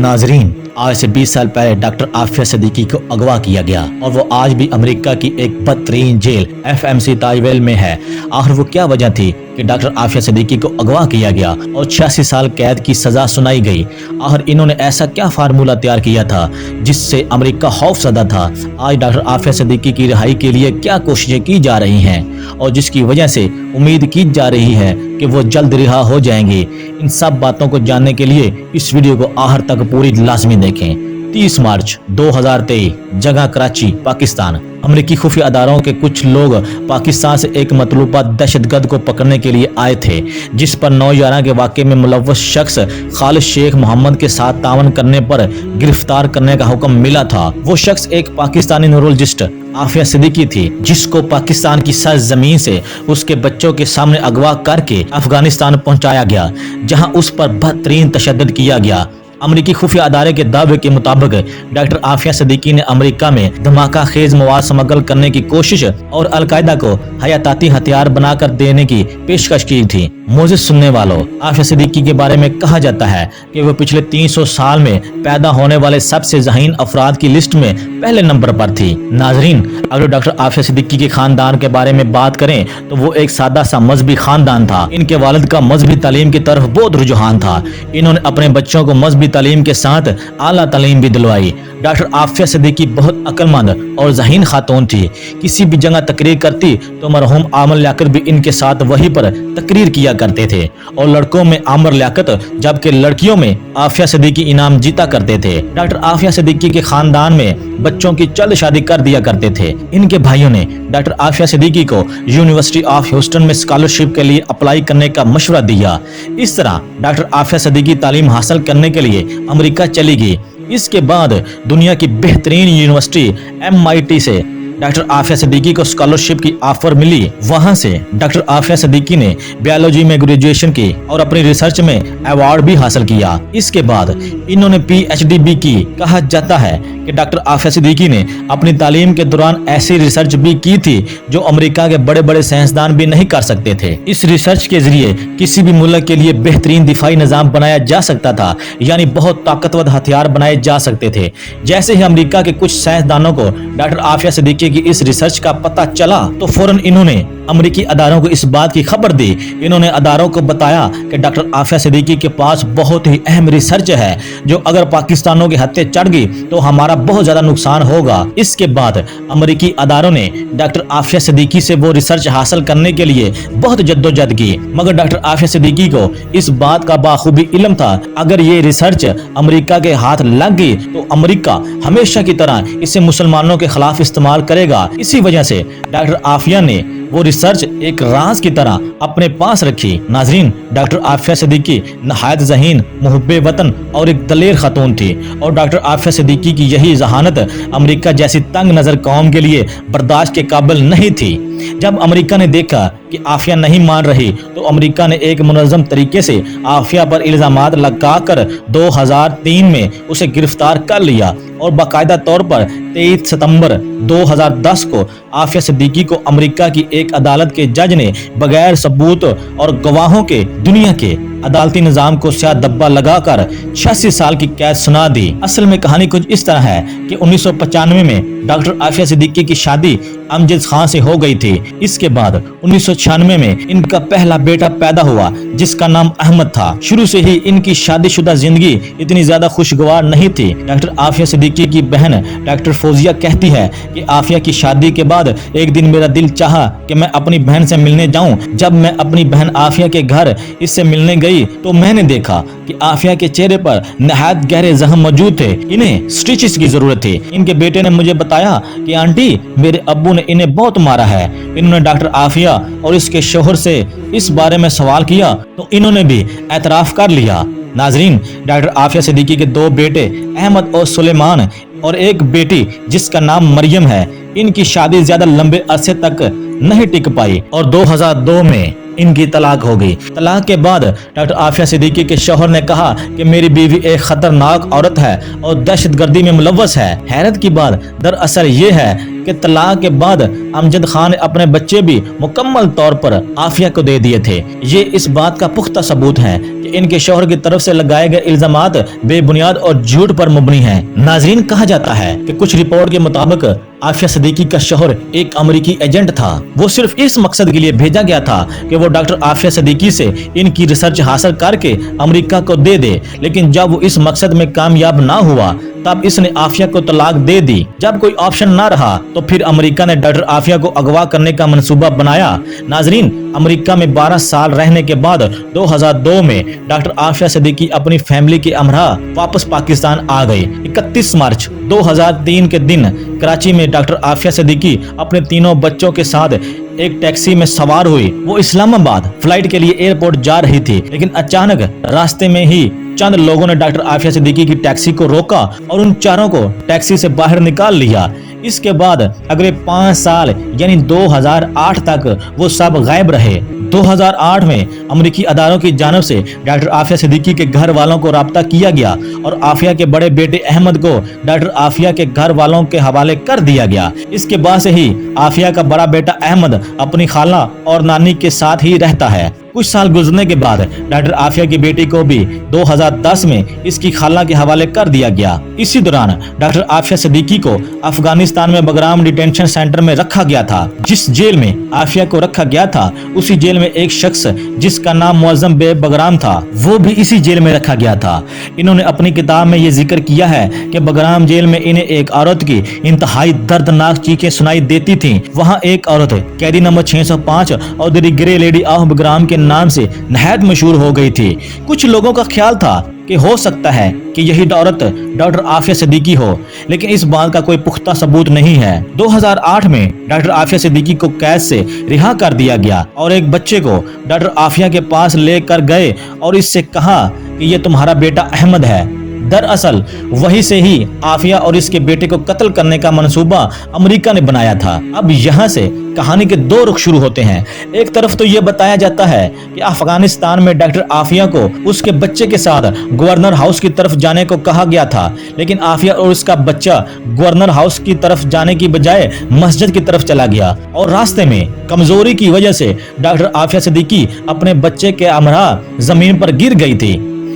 नाजरीन, आज से 20 साल पहले डॉक्टर आफिया सिद्दीकी को अगवा किया गया और वो आज भी अमेरिका की एक बदतरीन जेल FMC ताइवेल में है। आखिर वो क्या वजह थी कि डॉक्टर आफिया सिद्दीकी को अगवा किया गया और 86 साल कैद की सजा सुनाई गई? आखिर इन्होंने ऐसा क्या फार्मूला तैयार किया था जिससे अमेरिका खौफजदा था? आज डॉक्टर आफिया सिद्दीकी की रिहाई के लिए क्या कोशिशें की जा रही हैं और जिसकी वजह से उम्मीद की जा रही है कि वो जल्द रिहा हो जाएंगे? इन सब बातों को जानने के लिए इस वीडियो को आखिर तक पूरी लाजमी देखें। 30 मार्च 2023, जगह कराची, पाकिस्तान। अमेरिकी खुफिया अदारों के कुछ लोग पाकिस्तान से एक मतलूबा दहशतगर्द को पकड़ने के लिए आए थे, जिस पर 9/11 के वाक़े में मुलव्वस शख्स खालिद शेख मोहम्मद के साथ तावन करने पर गिरफ्तार करने का हुक्म मिला था। वो शख्स एक पाकिस्तानी न्यूरोलॉजिस्ट आफिया सिद्दीकी थी, जिसको पाकिस्तान की सरजमीन से उसके बच्चों के सामने अगवा करके अफगानिस्तान पहुंचाया गया, जहां उस पर बदतरीन तशद्दुद किया गया। अमेरिकी खुफिया अदारे के दावे के मुताबिक डॉक्टर आफिया सिद्दीकी ने अमेरिका में धमाका खेज मवाद स्मगल करने की कोशिश और अलकायदा को हयाताती हथियार बनाकर देने की पेशकश की थी। मोजिज़ सुनने वालों, आफिया सिद्दीकी के बारे में कहा जाता है कि वो पिछले 300 साल में पैदा होने वाले सबसे ज़हीन अफराद की लिस्ट में पहले नंबर पर थी। नाजरीन, अगर डॉक्टर आफिया सिद्दीकी के खानदान के बारे में बात करें तो वो एक सादा सा मजहबी खानदान था। इनके वालिद का मजहबी तालीम की तरफ बहुत रुझान था। इन्होंने अपने बच्चों को मजहबी तालीम के साथ आला तालीम भी दिलवाई। डॉक्टर आफिया सिद्दीकी बहुत अक्लमंद और ज़हीन खातून थी। किसी भी जगह तकरीर करती तो मरहूम आमर लियाकत भी इनके साथ वहीं पर तकरीर किया करते थे और लड़कों में आमर लियाकत जबकि लड़कियों में आफिया सिद्दीकी इनाम जीता करते थे। डॉक्टर आफिया सिद्दीकी के खानदान में बच्चों की जल्द शादी कर दिया करते थे। इनके भाइयों ने डॉक्टर आफिया सिद्दीकी को यूनिवर्सिटी ऑफ ह्यूस्टन में स्कॉलरशिप के लिए अप्लाई करने का मशवरा दिया। इस तरह डॉक्टर आफिया सिद्दीकी तालीम हासिल करने के लिए अमेरिका चली गई। इसके बाद दुनिया की बेहतरीन यूनिवर्सिटी MIT से डॉक्टर आफिया सिद्दीकी को स्कॉलरशिप की ऑफर मिली। वहां से डॉक्टर आफिया सिद्दीकी ने बायोलॉजी में ग्रेजुएशन की और अपनी रिसर्च में अवार्ड भी हासिल किया। इसके बाद इन्होंने PhD भी की। कहा जाता है कि डॉक्टर आफिया सिद्दीकी ने अपनी तालीम के दौरान ऐसी रिसर्च भी की थी जो अमेरिका के बड़े बड़े साइंसदान भी नहीं कर सकते थे। इस रिसर्च के जरिए किसी भी मुल्क के लिए बेहतरीन दिफाई निजाम बनाया जा सकता था, यानी बहुत ताकतवर हथियार बनाए जा सकते थे। जैसे ही अमेरिका के कुछ साइंसदानों को डॉक्टर आफिया सिद्दीकी की इस रिसर्च का पता चला तो फौरन इन्होंने अमेरिकी अदारों को इस बात की खबर दी। इन्होंने अदारों को बताया कि डॉक्टर आफिया सिद्दीकी के पास बहुत ही अहम रिसर्च है जो अगर पाकिस्तानों के हत्थे चढ़ गई तो हमारा बहुत ज्यादा नुकसान होगा। इसके बाद अमेरिकी अदारों ने डॉक्टर आफिया सिद्दीकी से वो रिसर्च हासिल करने के लिए बहुत जद्दोजहद की, मगर डॉक्टर आफिया सिद्दीकी को इस बात का बाखूबी इल्म था अगर ये रिसर्च अमेरिका के हाथ लग गई तो अमेरिका हमेशा की तरह इसे मुसलमानों के खिलाफ इस्तेमाल करेगा। इसी वजह से डॉक्टर आफिया ने वो रिसर्च एक राज की तरह अपने पास रखी। नाजरीन, डॉक्टर आफिया सिद्दीकी नहायत ज़हीन, मुहब्बे वतन और एक दलेर खातून थी और डॉक्टर आफिया सिद्दीकी की यही जहानत अमेरिका जैसी तंग नजर कौम के लिए बर्दाश्त के काबिल नहीं थी। जब अमेरिका ने देखा कि आफिया नहीं मान रही तो अमेरिका ने एक मुनज़्ज़म तरीके से आफिया पर इल्ज़ामात लगाकर 2003 में उसे गिरफ्तार कर लिया और बाकायदा तौर पर 23 सितंबर 2010 को आफिया सिद्दीकी को अमेरिका की एक अदालत के जज ने बगैर सबूत और गवाहों के दुनिया के अदालती निजाम को स्याह धब्बा लगाकर 86 साल की कैद सुना दी। असल में कहानी कुछ इस तरह है कि 1995 में डॉक्टर आफिया सिद्दीकी की शादी अमजद खान से हो गई थी। इसके बाद 1996 में इनका पहला बेटा पैदा हुआ जिसका नाम अहमद था। शुरू से ही इनकी शादीशुदा जिंदगी इतनी ज्यादा खुशगवार नहीं थी। डॉक्टर आफिया सिद्दीकी की बहन डॉक्टर फौजिया कहती है कि आफिया की शादी के बाद एक दिन मेरा दिल चाहा कि मैं अपनी बहन से मिलने जाऊं। जब मैं अपनी बहन आफिया के घर इससे मिलने गई तो मैंने देखा कि आफिया के चेहरे पर नहायत गहरे जख्म मौजूद थे। इन्हें स्टिचेस की जरूरत थी। इनके बेटे ने मुझे बताया कि आंटी, मेरे अब्बू ने इन्हें बहुत मारा है। इन्होंने डॉक्टर आफिया और इसके शोहर से इस बारे में सवाल किया तो इन्होंने भी एतराफ कर लिया। नाजरीन, डॉक्टर आफिया सिद्दीकी के 2 बेटे अहमद और सुलेमान और एक बेटी जिसका नाम मरियम है। इनकी शादी ज्यादा लंबे अरसे तक नहीं टिक पाई और 2002 में इनकी तलाक हो गई। तलाक के बाद डॉक्टर आफिया सिद्दीकी के शौहर ने कहा कि मेरी बीवी एक खतरनाक औरत है और दहशतगर्दी में मुलव्वस है। हैरत की बात दरअसल ये है कि तलाक के बाद अमजद खान ने अपने बच्चे भी मुकम्मल तौर पर आफिया को दे दिए थे। ये इस बात का पुख्ता सबूत है कि इनके शौहर की तरफ से लगाए गए इल्जामात बेबुनियाद और झूठ पर मुबनी हैं। नाजरीन, कहा जाता है कि कुछ रिपोर्ट के मुताबिक आफिया सिद्दीकी का शौहर एक अमेरिकी एजेंट था। वो सिर्फ इस मकसद के लिए भेजा गया था कि वो डॉक्टर आफिया सिद्दीकी से इनकी रिसर्च हासिल करके अमेरिका को दे दे, लेकिन जब वो इस मकसद में कामयाब ना हुआ तब इसने आफिया को तलाक दे दी। जब कोई ऑप्शन ना रहा तो फिर अमेरिका ने डॉक्टर आफिया को अगवा करने का मंसूबा बनाया। नाजरीन, अमेरिका में 12 साल रहने के बाद 2002 में डॉक्टर आफिया सिद्दीकी अपनी फैमिली के हमरा वापस पाकिस्तान आ गई। 31 मार्च 2003 के दिन कराची में डॉक्टर आफिया सिद्दीकी अपने तीनों बच्चों के साथ एक टैक्सी में सवार हुई। वो इस्लामाबाद फ्लाइट के लिए एयरपोर्ट जा रही थी, लेकिन अचानक रास्ते में ही चंद लोगों ने डॉक्टर आफिया सिद्दीकी की टैक्सी को रोका और उन चारों को टैक्सी से बाहर निकाल लिया। इसके बाद अगले 5 साल यानी 2008 तक वो सब गायब रहे। 2008 में अमेरिकी अदालतों की जानिब से डॉक्टर आफिया सिद्दीकी के घर वालों को राब्ता किया गया और आफिया के बड़े बेटे अहमद को डॉक्टर आफिया के घर वालों के हवाले कर दिया गया। इसके बाद से ही आफिया का बड़ा बेटा अहमद अपनी खाला और नानी के साथ ही रहता है। कुछ साल गुजरने के बाद डॉक्टर आफिया की बेटी को भी 2010 में इसकी खाला के हवाले कर दिया गया। इसी दौरान डॉक्टर आफिया सिद्दीकी को अफगानिस्तान में बगराम डिटेंशन सेंटर में रखा गया था। जिस जेल में आफिया को रखा गया था उसी जेल में एक शख्स जिसका नाम मुअज्जम बे बगराम था, वो भी इसी जेल में रखा गया था। इन्होंने अपनी किताब में ये जिक्र किया है कि बगराम जेल में इन्हें एक औरत की इंतहाई दर्दनाक चीखें सुनाई देती थी। वहाँ एक औरत कैदी नंबर 605 और the grey lady of Bagram के नाम से नहायत मशहूर हो गई थी। कुछ लोगों का ख्याल था कि हो सकता है कि यही औरत डॉक्टर आफिया सिद्दीकी हो, लेकिन इस बात का कोई पुख्ता सबूत नहीं है। 2008 में डॉक्टर आफिया सिद्दीकी को कैद से रिहा कर दिया गया और एक बच्चे को डॉक्टर आफिया के पास लेकर गए और इससे कहा कि ये तुम्हारा बेटा अहमद है। दरअसल वही से ही आफिया और इसके बेटे को कत्ल करने का मंसूबा अमेरिका ने बनाया था। अब यहाँ से कहानी के दो रुख शुरू होते हैं। एक तरफ तो ये बताया जाता है कि अफगानिस्तान में डॉक्टर आफिया को उसके बच्चे के साथ गवर्नर हाउस की तरफ जाने को कहा गया था, लेकिन आफिया और उसका बच्चा गवर्नर हाउस की तरफ जाने की बजाय मस्जिद की तरफ चला गया और रास्ते में कमजोरी की वजह से डॉक्टर आफिया सिद्दीकी अपने बच्चे के हमरा जमीन पर गिर गई थी।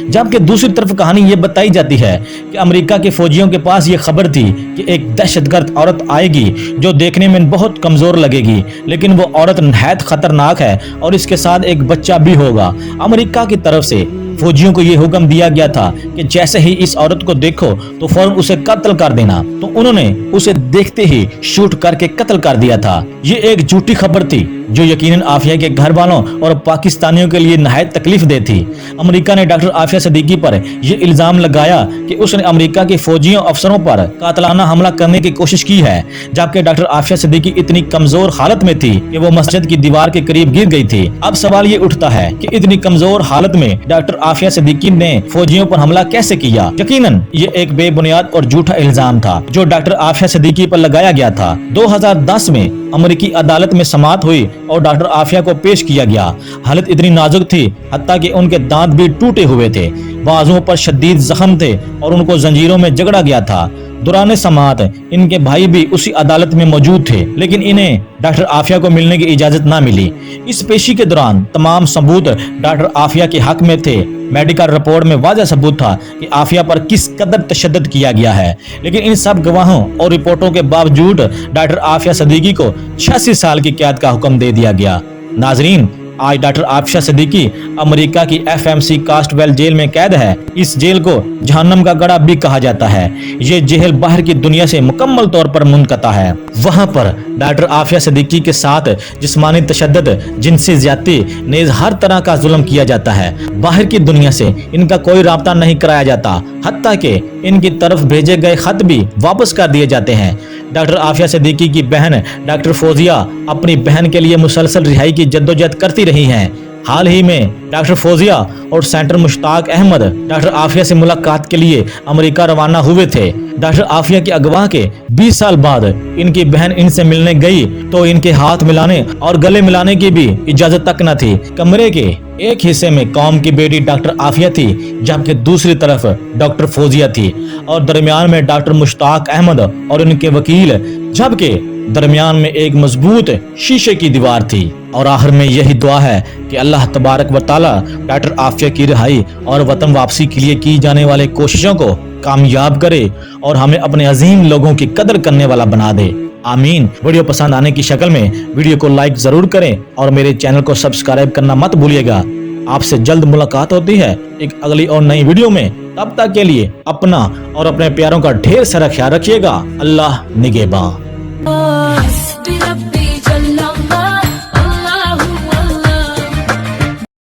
जबकि दूसरी तरफ कहानी ये बताई जाती है कि अमेरिका के फौजियों के पास ये खबर थी कि एक दहशतगर्द औरत आएगी जो देखने में बहुत कमजोर लगेगी, लेकिन वो औरत नहायत खतरनाक है और इसके साथ एक बच्चा भी होगा। अमेरिका की तरफ से फौजियों को ये हुक्म दिया गया था कि जैसे ही इस औरत को देखो तो फौरन उसे कत्ल कर देना, तो उन्होंने उसे देखते ही शूट करके कत्ल कर दिया था। ये एक झूठी खबर थी जो यकीनन आफिया के घर वालों और पाकिस्तानियों के लिए नहायत तकलीफ दे थी। अमेरिका ने डॉक्टर आफिया सिद्दीकी पर यह इल्जाम लगाया कि उसने अमेरिका के फौजियों अफसरों पर कातलाना हमला करने की कोशिश की है, जबकि डॉक्टर आफिया सिद्दीकी इतनी कमजोर हालत में थी कि वो मस्जिद की दीवार के करीब गिर गई थी। अब सवाल ये उठता है कि इतनी कमजोर हालत में डॉक्टर आफिया सिद्दीकी ने फौजियों पर हमला कैसे किया। यकीनन ये एक बेबुनियाद और झूठा इल्जाम था जो डॉक्टर आफिया सिद्दीकी पर लगाया गया था। 2010 में अमेरिकी अदालत में समाअत हुई और डॉक्टर आफिया को पेश किया गया। हालत इतनी नाजुक थी हत्ता कि उनके दांत भी टूटे हुए थे, बाजुओं पर शदीद जख्म थे और उनको जंजीरों में जकड़ा गया था। दौरान समाअत इनके भाई भी उसी अदालत में मौजूद थे, लेकिन इन्हें डॉक्टर आफिया को मिलने की इजाजत न मिली। इस पेशी के दौरान तमाम सबूत डॉक्टर आफिया के हक में थे। मेडिकल रिपोर्ट में वाज़ेह सबूत था कि आफिया पर किस कदर तशद्दुद किया गया है, लेकिन इन सब गवाहों और रिपोर्टों के बावजूद डॉक्टर आफिया सिद्दीकी को 86 साल की कैद का हुक्म दे दिया गया। नाजरीन, आज डॉक्टर आफिया सिद्दीकी अमेरिका की FMC कास्टवेल जेल में कैद है। इस जेल को जहन्नम का गड़ा भी कहा जाता है। ये जेल बाहर की दुनिया से मुकम्मल तौर पर मुनक़ता है। वहाँ पर डॉक्टर आफिया सिद्दीकी के साथ जिस्मानी तशद्दुद, जिनसी ज़्यादती, नेज़ हर तरह का जुल्म किया जाता है। बाहर की दुनिया से इनका कोई राब्ता नहीं कराया जाता, हत्ता कि इनकी तरफ भेजे गए खत भी वापस कर दिए जाते हैं। डॉक्टर आफिया सिद्दीकी की बहन डॉक्टर फौजिया अपनी बहन के लिए मुसलसल रिहाई की जद्दोजहद करती रही हैं। हाल ही में डॉक्टर फौजिया और सेंटर मुश्ताक अहमद डॉक्टर आफिया से मुलाकात के लिए अमेरिका रवाना हुए थे। डॉक्टर आफिया के अगवा के 20 साल बाद इनकी बहन इनसे मिलने गई तो इनके हाथ मिलाने और गले मिलाने की भी इजाजत तक न थी। कमरे के एक हिस्से में कौम की बेटी डॉक्टर आफिया थी, जबकि दूसरी तरफ डॉक्टर फौजिया थी और दरमियान में डॉक्टर मुश्ताक अहमद और उनके वकील, जबकि درمیان میں ایک مضبوط شیشے کی دیوار تھی، اور آخر میں یہی دعا ہے کہ اللہ تبارک و تعالی ڈاکٹر عافیہ کی رہائی اور وطن واپسی کے لیے کی جانے والے کوششوں کو کامیاب کرے اور ہمیں اپنے عظیم لوگوں کی قدر کرنے والا بنا دے، آمین۔ ویڈیو پسند آنے کی شکل میں ویڈیو کو لائک ضرور کریں اور میرے چینل کو سبسکرائب کرنا مت بھولیے گا۔ آپ سے جلد ملاقات ہوتی ہے ایک اگلی اور نئی ویڈیو میں، تب تک کے لیے اپنا اور اپنے پیاروں کا ڈھیر سارا خیال رکھیے گا۔ اللہ نگہباں۔